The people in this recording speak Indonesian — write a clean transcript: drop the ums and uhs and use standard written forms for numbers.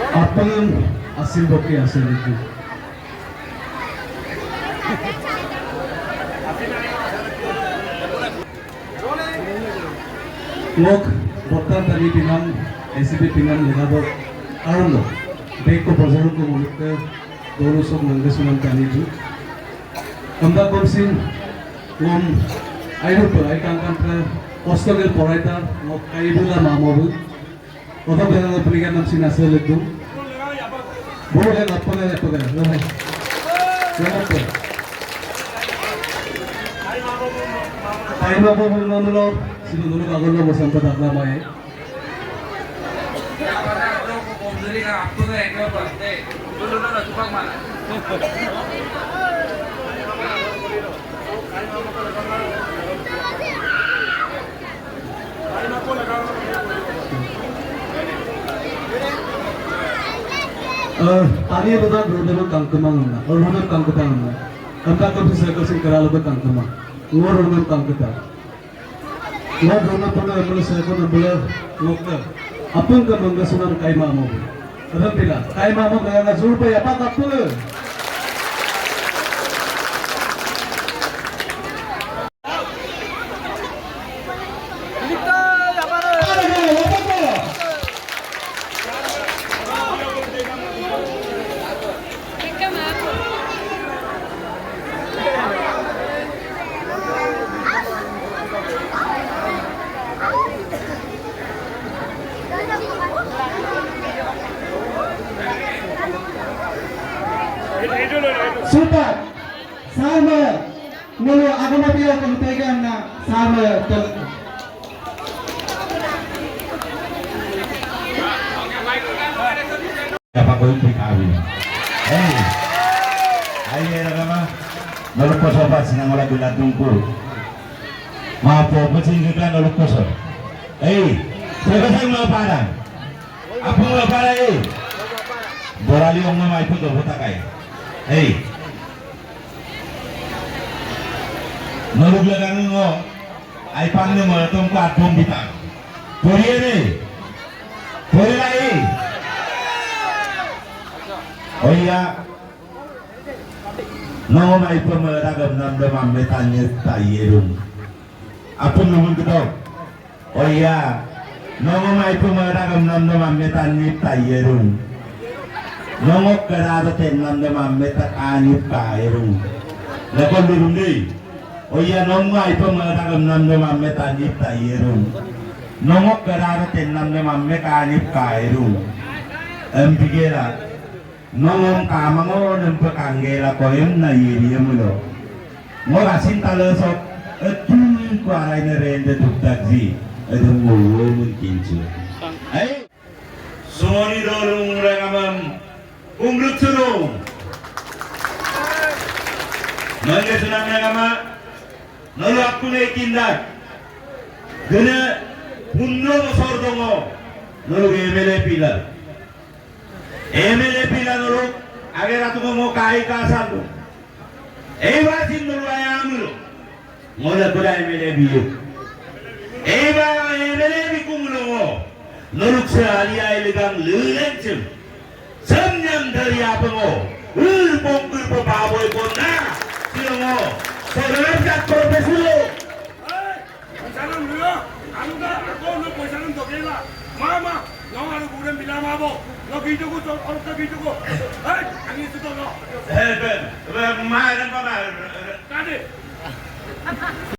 apa yang hasil bokeh hasil itu. Ngok botan tadi pinang SCP pinang legado arlo beko bazaru ko mulut ke dolo sok nangga sunan tani ju amba komsin ngom ayo per ay kangkan pre hostel poraita ngok kaibula mamobu oda bela peligan nam sinasel itu boleh apa boleh Tayo po muna nulo, sinunod ako na masang patakla mo eh. Tadi betul betul kangkemang na, orang kangketang na. Angkat ke bisa kasih kerala kangkemang. Luar dengan kangketa. Luar dengan pernah boleh saya pun boleh lokal. Apa yang kamu ngasunan kaima mau? Kadang tidak. Kaima mau kaya ngasuh apa ya? Apa kapal? Super sama mulu agama pila kemutegan na sama apa kau itu kawin? Ayo agama nolak kosobat sinang olah bila tungku. Maaf pocing kita nolak kosor. Siapa yang mau padang? Apa mau padang? Borali orang mau ikut atau tak kaya? Nolak belakang ngo, ay pangnya melatom kat bom bitang. Boleh ni, boleh lagi. Oh iya, nong ay pemeragam nam demam betanya tayerung. Apa namun kita? Oh iya, nong ay pemeragam nam demam betanya tayerung. Nongok kerana tenam demam betak anip kairung. Lepas belum ni, oh iya nongok ay pemeragam nam demam betanip tayerung. Nongok kerana tenam demam betak anip kairung. Empikera, nongong kamango nempe kanggela koyem na yiri mulo. Ngorasin talesok, etu kuarai nerende tuktaksi, etu mulu mungkin cu. Soni dorong rekamam. Umrutsuno Nangga sunamnya kama Nolu aku ne kindak Gena Punno besar dongo Nolu MLA pila nolu Agar atu mau kai kasar tu wasin nolu ayamulo Ngoda kuda MLA biyu MLA bikumulo Nolu sehari ilegang lelencem Senyam dari apa ngo? Bongkir baboy kona. Sino ngo? Saudara kat profesi lo. Sanam dulu. Anu dah, aku nak poin sanam tu kena. Mama, nong anu bukan bilang mabo. Nong gitu ko, orang tu gitu ko. Angin tu tu no. Ben, mana apa? Tadi.